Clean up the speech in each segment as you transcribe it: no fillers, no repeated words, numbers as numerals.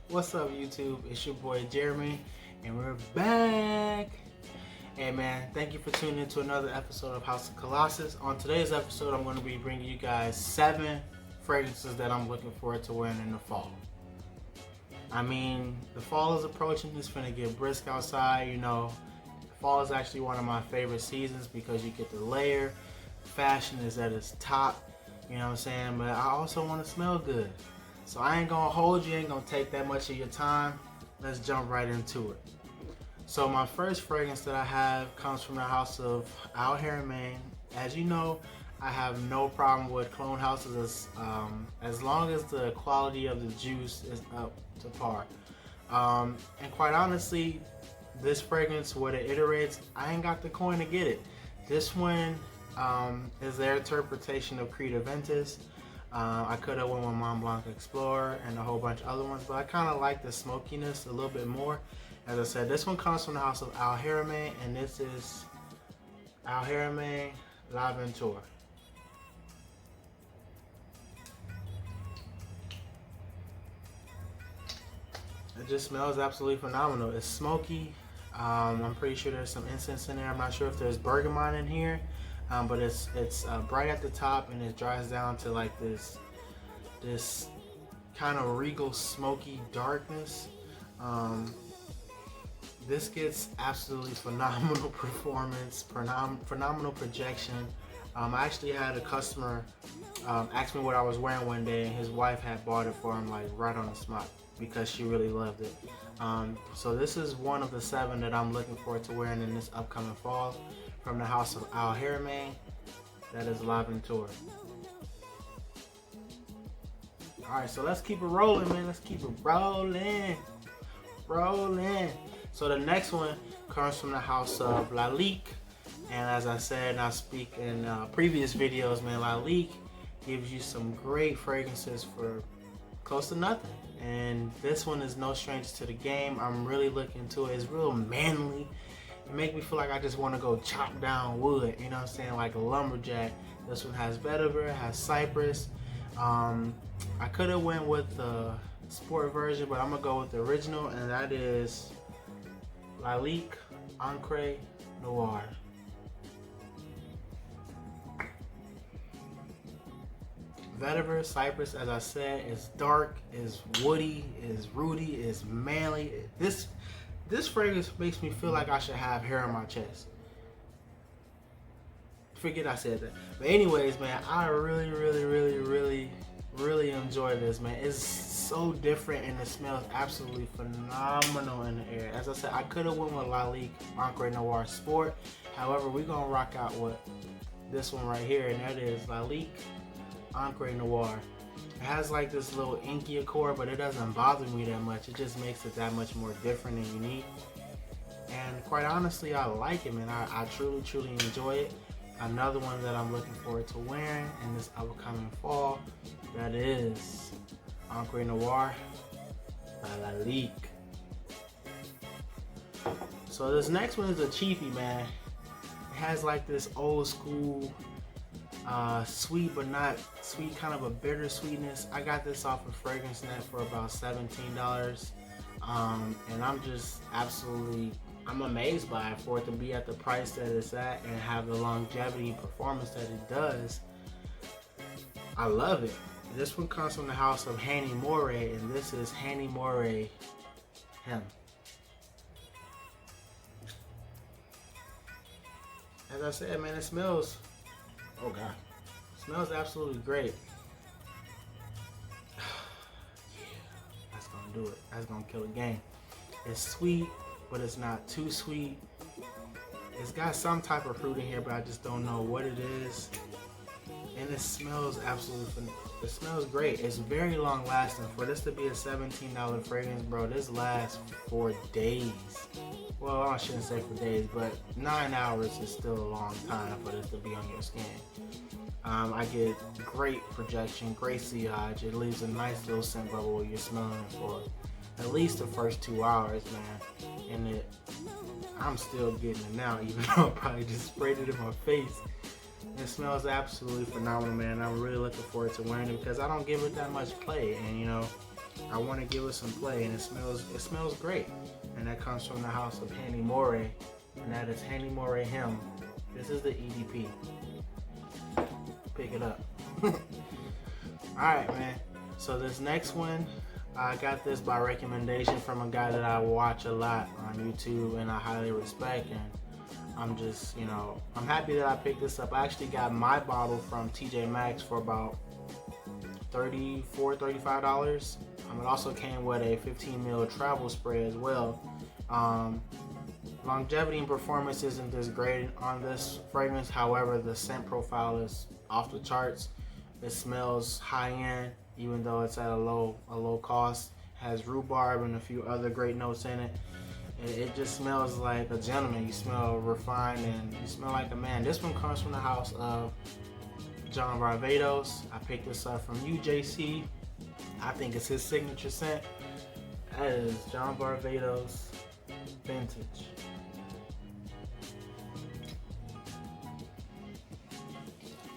What's up, YouTube? It's your boy Jeremy, and we're back. Hey man, thank you for tuning in to another episode of House of Kollasus. On today's episode, I'm going to be bringing you guys 7 fragrances that I'm looking forward to wearing in the fall. I mean, the fall is approaching. It's gonna get brisk outside. You know, fall is actually one of my favorite seasons because you get to layer. Fashion is at its top. You know what I'm saying? But I also want to smell good. So I ain't gonna hold you, ain't gonna take that much of your time. Let's jump right into it. So my first fragrance that I have comes from the house of Gourmand. As you know, I have no problem with clone houses as long as the quality of the juice is up to par. And quite honestly, this fragrance, what it iterates, I ain't got the coin to get it. This one is their interpretation of Creed Aventus. I could have went with Mont Blanc Explorer and a whole bunch of other ones, but I kind of like the smokiness a little bit more. As I said, this one comes from the house of Gourmand, and this is Gourmand L'Aventure. It just smells absolutely phenomenal. It's smoky. I'm pretty sure there's some incense in there. I'm not sure if there's bergamot in here. But it's bright at the top, and it dries down to like this kind of regal smoky darkness. This gets absolutely phenomenal performance, phenomenal projection. I actually had a customer ask me what I was wearing one day, and his wife had bought it for him like right on the spot because she really loved it. So this is one of the 7 that I'm looking forward to wearing in this upcoming fall. From the house of Gourmand, that is L'Aventure. Alright, so let's keep it rolling, man. Let's keep it rolling. So the next one comes from the house of Lalique. And as I said, and I speak in previous videos, man, Lalique gives you some great fragrances for close to nothing. And this one is no stranger to the game. I'm really looking to it. It's real manly. It makes me feel like I just want to go chop down wood, you know what I'm saying, like a lumberjack. This one has vetiver, has cypress. I could have went with the sport version, but I'm gonna go with the original, and that is Lalique Encre Noir. Vetiver, cypress, as I said, is dark, is woody, is rooty, is manly. This fragrance makes me feel like I should have hair on my chest. Forget I said that. But anyways, man, I really enjoy this, man. It's so different, and it smells absolutely phenomenal in the air. As I said, I could have went with Lalique Encre Noir Sport. However, we're gonna rock out with this one right here, and that is Lalique Encre Noir. It has like this little inky core, but it doesn't bother me that much. It just makes it that much more different and unique. And quite honestly, I like it, man. I truly enjoy it. Another one that I'm looking forward to wearing in this upcoming fall, that is Encre Noir by Lalique. So this next one is a cheapie, man. It has like this old school sweet but not sweet, kind of a bitter sweetness. I got this off of Fragrance Net for about $17, and I'm amazed by it for it to be at the price that it's at and have the longevity and performance that it does. I love it. This one comes from the house of Hanny Moray, and this is Hanny Moray Hem. As I said, man, it smells, oh god, it smells absolutely great. Yeah, that's gonna do it. That's gonna kill the game. It's sweet, but it's not too sweet. It's got some type of fruit in here, but I just don't know what it is. And it smells absolutely, it smells great. It's very long lasting. For this to be a $17 fragrance, bro, this lasts for days. Well, I shouldn't say for days, but 9 hours is still a long time for this to be on your skin. I get great projection, great sillage. It leaves a nice little scent bubble where you're smelling it for at least the first 2 hours, man. And I'm still getting it now, even though I probably just sprayed it in my face. It smells absolutely phenomenal, man. I'm really looking forward to wearing it because I don't give it that much play. And you know, I want to give it some play, and it smells great. And that comes from the house of Hanny Moray, and that is Hanny Moray Him. This is the EDP. Pick it up. Alright, man. So this next one, I got this by recommendation from a guy that I watch a lot on YouTube and I highly respect, and I'm just, I'm happy that I picked this up. I actually got my bottle from TJ Maxx for about $34, $35. It also came with a 15 ml travel spray as well. Longevity and performance isn't this great on this fragrance. However, the scent profile is off the charts. It smells high end, even though it's at a low cost. Has rhubarb and a few other great notes in it. It just smells like a gentleman. You smell refined and you smell like a man. This one comes from the house of John Varvatos. I picked this up from UJC. I think it's his signature scent. That is John Varvatos Vintage.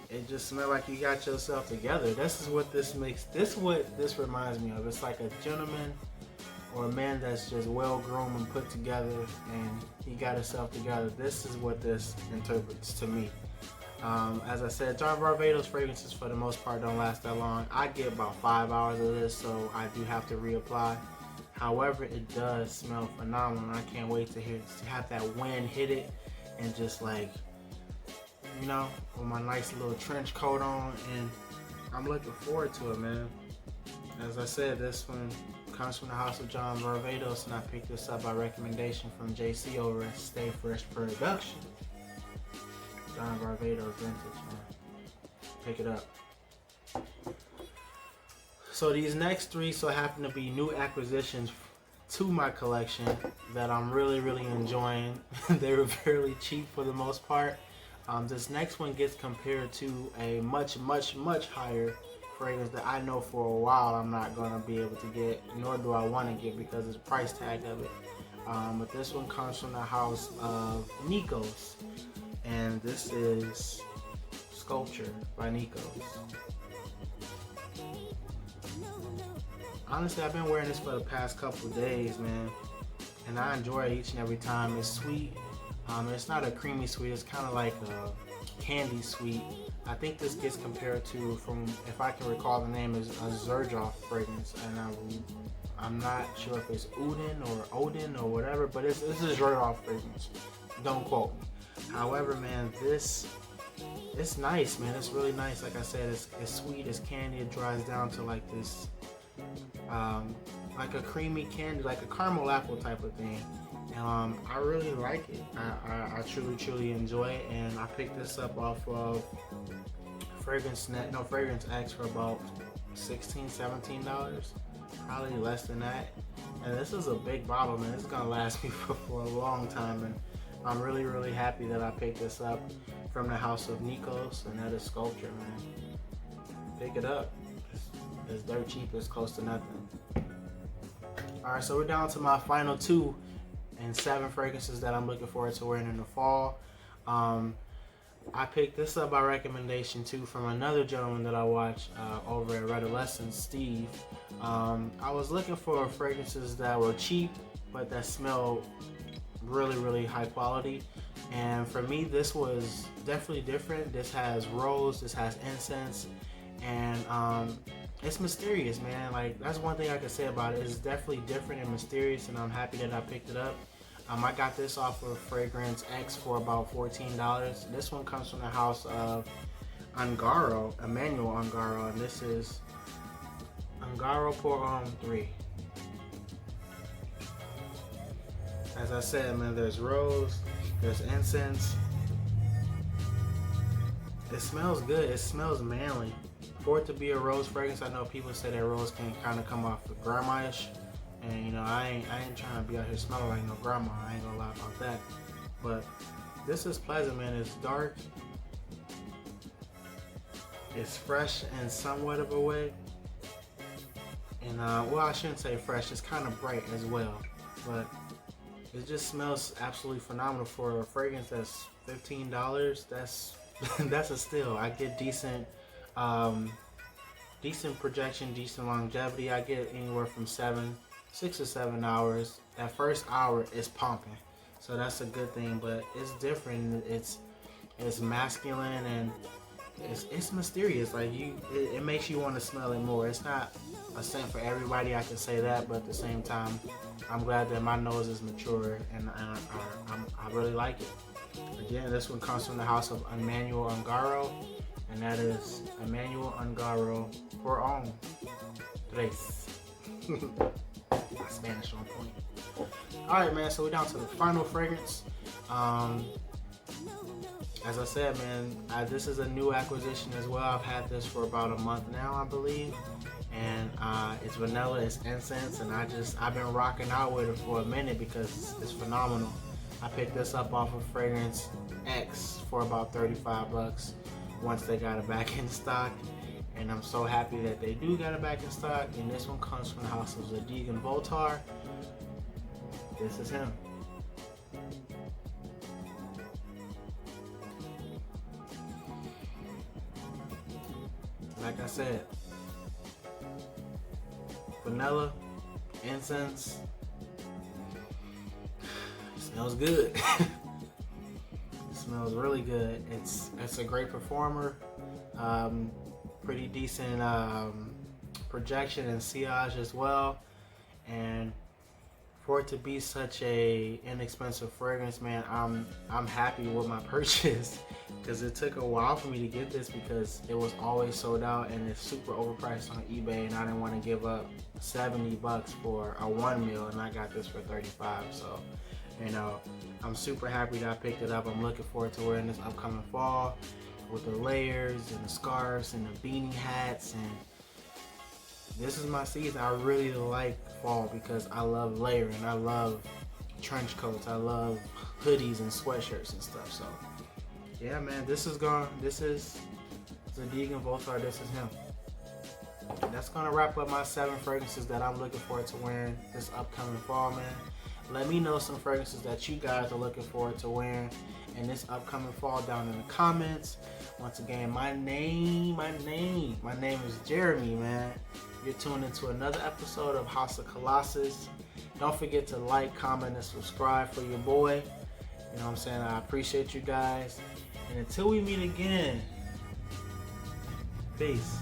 It just smells like you got yourself together. This is what this makes. This is what this reminds me of. It's like a gentleman or a man that's just well groomed and put together, and he got himself together. This is what this interprets to me. As I said, John Varvatos fragrances for the most part don't last that long. I get about 5 hours of this, so I do have to reapply. However, it does smell phenomenal. I can't wait to have that wind hit it and just like, with my nice little trench coat on, and I'm looking forward to it, man. As I said, this one comes from the house of John Varvatos, and I picked this up by recommendation from JC over at Stay Fresh Production. John Varvatos Vintage, man. Pick it up. So these next three so happen to be new acquisitions to my collection that I'm really, really enjoying. They were fairly cheap for the most part. This next one gets compared to a much, much, much higher fragrance that I know for a while I'm not going to be able to get, nor do I want to get because of the price tag of it. But this one comes from the house of Nikos, and this is Sculpture by Nikos. Honestly, I've been wearing this for the past couple of days, man, and I enjoy it each and every time. It's sweet. It's not a creamy sweet, it's kind of like a candy sweet. I think this gets compared to, from, if I can recall the name, is a Zerjoff fragrance, and I'm not sure if it's Odin or whatever, but it's a Zerjoff fragrance. Don't quote me. However, man, it's nice, man. It's really nice. Like I said, it's sweet, it's candy. It dries down to like this, like a creamy candy, like a caramel apple type of thing. I really like it. I truly enjoy it, and I picked this up off of Fragrance X for about $16, $17, probably less than that. And this is a big bottle, man. It's gonna last me for a long time, and I'm really happy that I picked this up from the house of Nikos, and that is Sculpture, man. Pick it up. It's dirt cheap. It's close to nothing. All right, so we're down to my final 2 and 7 fragrances that I'm looking forward to wearing in the fall. I picked this up by recommendation too from another gentleman that I watch over at Redolescence, Steve. I was looking for fragrances that were cheap but that smell really high quality, and for me this was definitely different. This has rose, this has incense, and it's mysterious, man. Like, that's one thing I can say about it. It's definitely different and mysterious, and I'm happy that I picked it up. I got this off of Fragrance X for about $14. This one comes from the house of Angaro, Emmanuel Angaro, and this is Angaro Pour Homme 3. As I said, man, there's rose, there's incense. It smells good. It smells manly. For it to be a rose fragrance, I know people say that rose can kind of come off grandma-ish. And I ain't trying to be out here smelling like no grandma. I ain't gonna lie about that. But this is pleasant, man. It's dark. It's fresh in somewhat of a way. And well, I shouldn't say fresh. It's kind of bright as well. But it just smells absolutely phenomenal for a fragrance that's $15. That's that's a steal. I get decent decent projection, decent longevity. I get anywhere from 6 to 7 hours. That first hour is pumping, so that's a good thing. But it's different. It's masculine and it's mysterious. Like it makes you want to smell it more. It's not a scent for everybody, I can say that, but at the same time, I'm glad that my nose is mature and I really like it. Again, this one comes from the house of Emmanuel Ungaro, and that is Emmanuel Ungaro por on tres. My Spanish on point. Alright, man, so we're down to the final fragrance. As I said, man, this is a new acquisition as well. I've had this for about a month now, I believe. And it's vanilla, it's incense, and I've been rocking out with it for a minute because it's phenomenal. I picked this up off of Fragrance X for about 35 bucks once they got it back in stock. And I'm so happy that they do got it back in stock. And this one comes from the house of Zadig and Voltaire. This is him. Like I said, vanilla, incense, smells good. It smells really good. It's a great performer. Pretty decent projection and sillage as well. And for it to be such a inexpensive fragrance, man, I'm happy with my purchase because it took a while for me to get this because it was always sold out and it's super overpriced on eBay, and I didn't want to give up 70 bucks for a 1 mil, and I got this for 35. So, you know, I'm super happy that I picked it up. I'm looking forward to wearing this upcoming fall with the layers and the scarves and the beanie hats, and this is my season. I really like fall because I love layering. I love trench coats. I love hoodies and sweatshirts and stuff. So yeah, man, this is Zadig and Voltaire. This is him. That's gonna wrap up my 7 fragrances that I'm looking forward to wearing this upcoming fall, man. Let me know some fragrances that you guys are looking forward to wearing in this upcoming fall down in the comments. Once again, my name is Jeremy, man. You're tuned into another episode of House of Kollasus. Don't forget to like, comment, and subscribe for your boy. You know what I'm saying? I appreciate you guys. And until we meet again, peace.